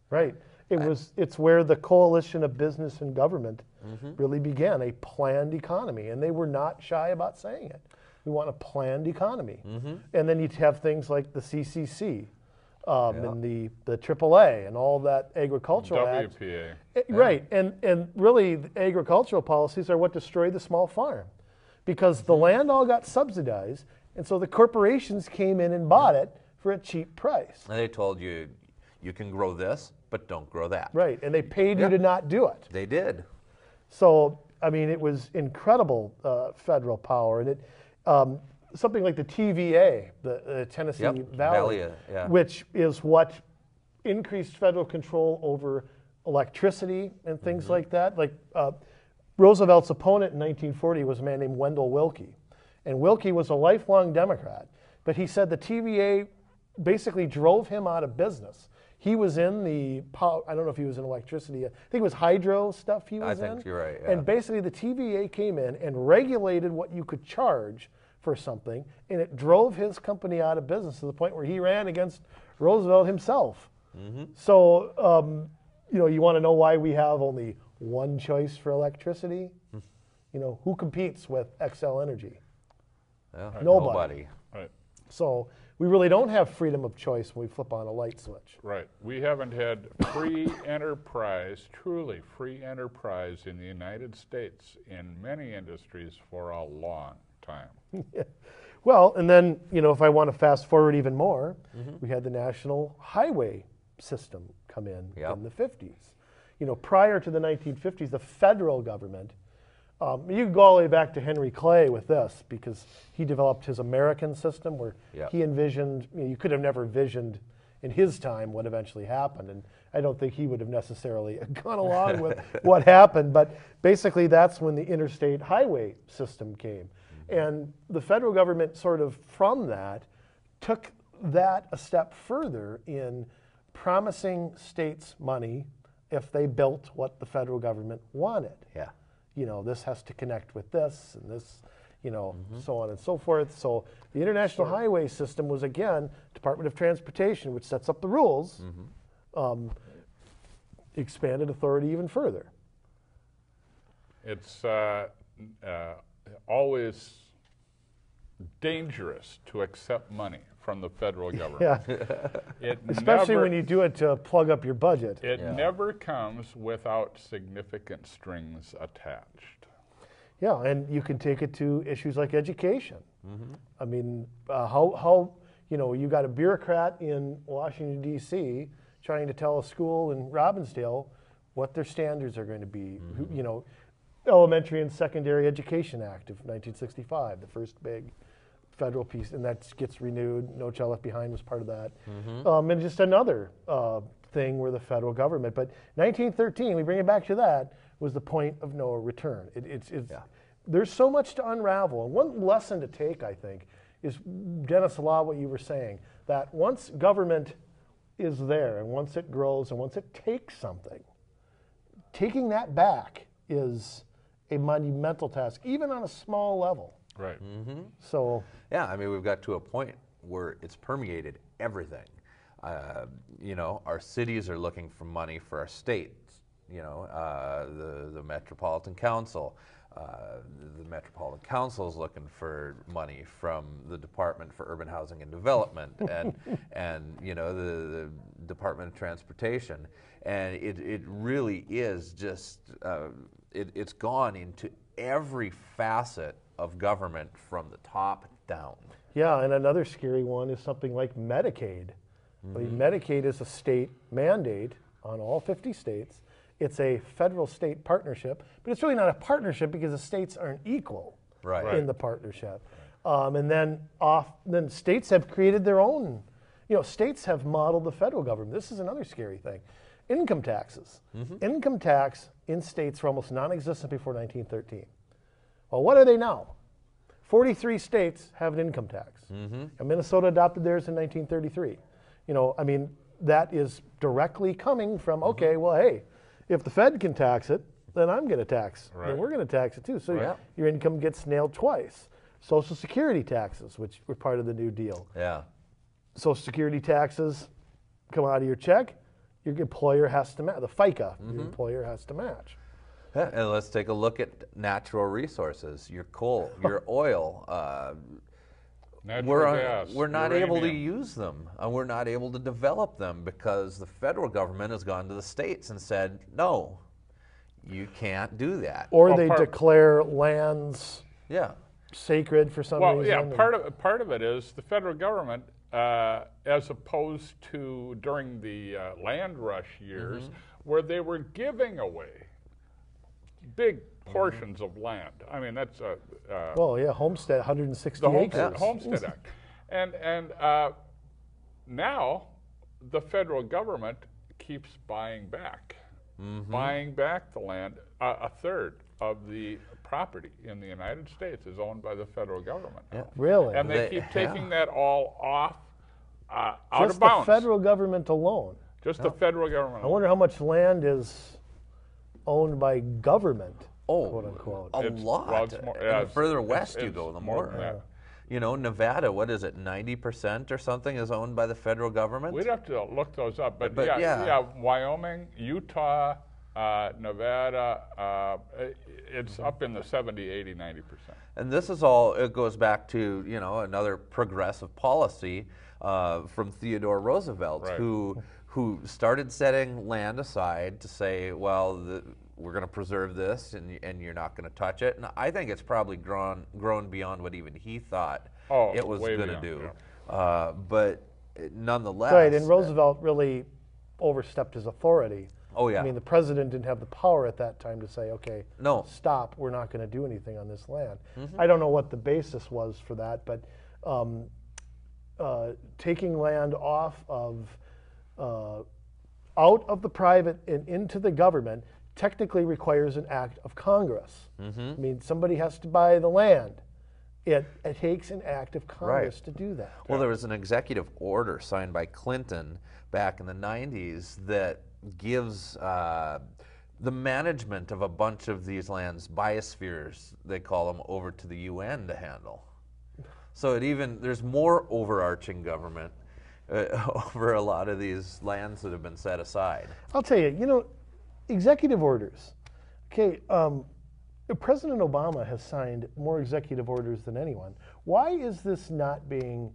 Right. It's where the coalition of business and government really began, a planned economy. And they were not shy about saying it. We want a planned economy. And then you'd have things like the CCC and the AAA and all that agricultural WPA. Right. And really, the agricultural policies are what destroyed the small farm because the land all got subsidized. And so the corporations came in and bought it for a cheap price. And they told you, you can grow this, but don't grow that. Right, and they paid you to not do it. They did. So, I mean, it was incredible federal power. And it something like the TVA, the Tennessee Valley, which is what increased federal control over electricity and things like that. Like Roosevelt's opponent in 1940 was a man named Wendell Willkie. And Willkie was a lifelong Democrat. But he said the TVA basically drove him out of business. He was in the power, I don't know if he was in electricity. I think it was hydro stuff he was in. I think you're right, yeah. And basically the TVA came in and regulated what you could charge for something, and it drove his company out of business to the point where he ran against Roosevelt himself. So, you want to know why we have only one choice for electricity? Who competes with Xcel Energy? Yeah, Nobody. Right. So we really don't have freedom of choice when we flip on a light switch. Right. We haven't had free enterprise, truly free enterprise in the United States in many industries for a long time. Well, and then, if I want to fast forward even more, we had the national highway system come in the 50s. Prior to the 1950s, the federal government, you can go all the way back to Henry Clay with this because he developed his American system where he envisioned, you could have never visioned in his time what eventually happened. And I don't think he would have necessarily gone along with what happened. But basically that's when the interstate highway system came. And the federal government sort of from that took that a step further in promising states money if they built what the federal government wanted. Yeah. This has to connect with this and this, so on and so forth. So the International Highway System was, again, Department of Transportation, which sets up the rules, expanded authority even further. It's always dangerous to accept money from the federal government. Especially when you do it to plug up your budget. It never comes without significant strings attached. Yeah, and you can take it to issues like education. I mean, how you got a bureaucrat in Washington, D.C. trying to tell a school in Robbinsdale what their standards are going to be. Elementary and Secondary Education Act of 1965, the first big federal piece, and that gets renewed. No Child Left Behind was part of that. And just another thing where the federal government, but 1913, we bring it back to that, was the point of no return. There's so much to unravel. And one lesson to take, I think, is, Dennis, a lot of what you were saying, that once government is there and once it grows and once it takes something, taking that back is a monumental task, even on a small level. Right. So yeah, I mean, we've got to a point where it's permeated everything. Our cities are looking for money for our states. The Metropolitan Council. The Metropolitan Council is looking for money from the Department for Urban Housing and Development and the Department of Transportation. And it really is just, it's gone into every facet of government from the top down. Yeah, and another scary one is something like Medicaid. I mean, Medicaid is a state mandate on all 50 states. It's a federal-state partnership, but it's really not a partnership because the states aren't equal in the partnership. And then states have created their own. States have modeled the federal government. This is another scary thing. Income taxes. Income tax in states were almost non-existent before 1913. Well, what are they now? 43 states have an income tax. And Minnesota adopted theirs in 1933. That is directly coming from, okay, well, hey, if the Fed can tax it, then I'm going to tax. Then we're going to tax it too. So your income gets nailed twice. Social Security taxes, which were part of the New Deal. Yeah. Social Security taxes come out of your check. your employer has to match. The FICA, your employer has to match. Yeah, and let's take a look at natural resources, your coal, your oil. Natural gas, we're not able to uranium. use them, and we're not able to develop them because the federal government has gone to the states and said, no, you can't do that. Or Well, they declare lands Yeah. sacred for some Well, reason. yeah, and- part of it is the federal government, as opposed to during the land rush years, where they were giving away big portions of land. I mean, that's Well, yeah, Homestead, 160 the acres. Homestead Act, and now the federal government keeps buying back the land. A third of the property in the United States is owned by the federal government. Yeah. Really? And they keep taking that all off, out Just of bounds. the federal government alone. Just the federal government. I wonder how much land is owned by government, Oh, quote unquote. a It's- lot. well, it's more- And yeah, the further it's- west you it's go, the more more. than that. You know, Nevada, what is it, 90% or something is owned by the federal government? We'd have to look those up, but, But yeah. yeah, Wyoming, Utah, Nevada, it's up in the 70, 80, 90%. And this is all, it goes back to, you know, another progressive policy from Theodore Roosevelt, Right. who started setting land aside to say, well, we're going to preserve this and you're not going to touch it. And I think it's probably grown beyond what even he thought it was way going to beyond, do. But nonetheless. Right, and Roosevelt really overstepped his authority. Oh, yeah. I mean, the president didn't have the power at that time to say, okay, No. stop, we're not going to do anything on this land. I don't know what the basis was for that, but taking land off of, out of the private and into the government technically requires an act of Congress. I mean, somebody has to buy the land. It takes an act of Congress to do that. Well, there was an executive order signed by Clinton back in the 90s that gives the management of a bunch of these lands, biospheres, they call them, over to the UN to handle. So there's more overarching government over a lot of these lands that have been set aside. I'll tell you, you know, executive orders. Okay, President Obama has signed more executive orders than anyone. Why is this not being,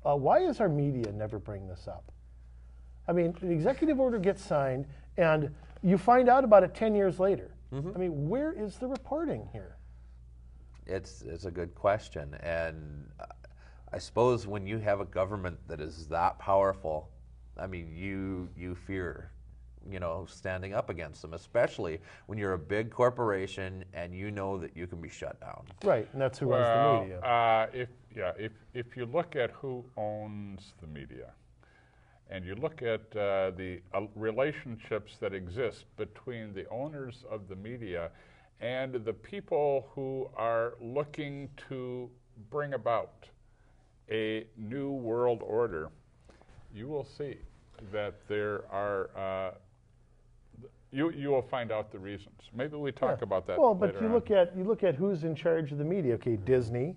why is our media never bring this up? I mean, an executive order gets signed and you find out about it 10 years later. I mean, where is the reporting here? It's a good question. And I suppose when you have a government that is that powerful, I mean, you fear, you know, standing up against them, especially when you're a big corporation and you know that you can be shut down. Right, and that's who runs the media. If you look at who owns the media, and you look at the relationships that exist between the owners of the media and the people who are looking to bring about a new world order, you will see that there are, you will find out the reasons. Maybe we talk about that Well, but later you look at who's in charge of the media. Okay, Disney,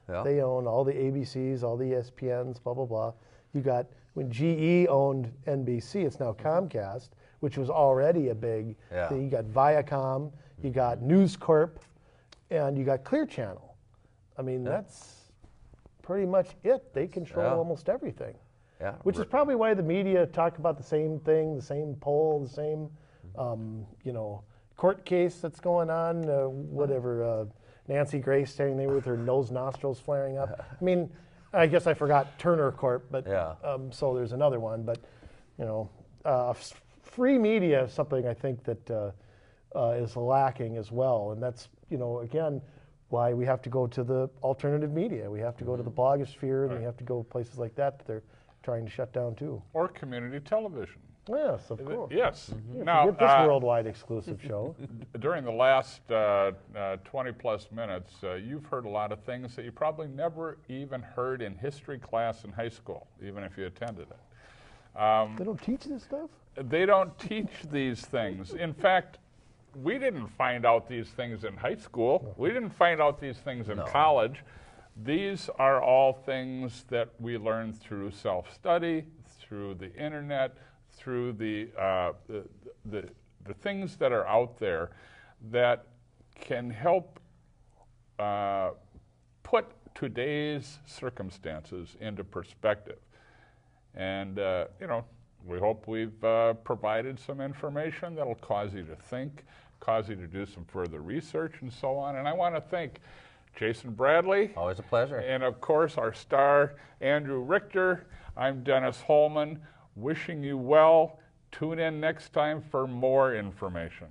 Yeah. they own all the ABCs, all the ESPNs, blah, blah, blah. You got, when GE owned NBC, it's now Comcast, which was already a big thing. You got Viacom, you got News Corp, and you got Clear Channel. I mean, that's pretty much it. They control almost everything. Yeah. Which is probably why the media talk about the same thing, the same poll, the same, you know, court case that's going on, whatever. Nancy Grace standing there with her nose nostrils flaring up. I mean, I guess I forgot Turner Corp, but so there's another one. But you know, free media is something I think that is lacking as well, and that's, you know, again, why we have to go to the alternative media. We have to go to the blogosphere, and we have to go places like that they're trying to shut down too. Or community television. Yes, of course. Yes. Yeah, Now, forget this worldwide exclusive show. during the last 20 plus minutes, you've heard a lot of things that you probably never even heard in history class in high school, even if you attended it. They don't teach this stuff? They don't teach these things. In fact, we didn't find out these things in high school. We didn't find out these things in college. These are all things that we learn through self-study, through the internet, through the things that are out there that can help put today's circumstances into perspective. And, we hope we've provided some information that'll cause you to think, cause you to do some further research and so on. And I want to thank Jason Bradley. Always a pleasure. And of course, our star, Andrew Richter. I'm Dennis Holman, wishing you well. Tune in next time for more information.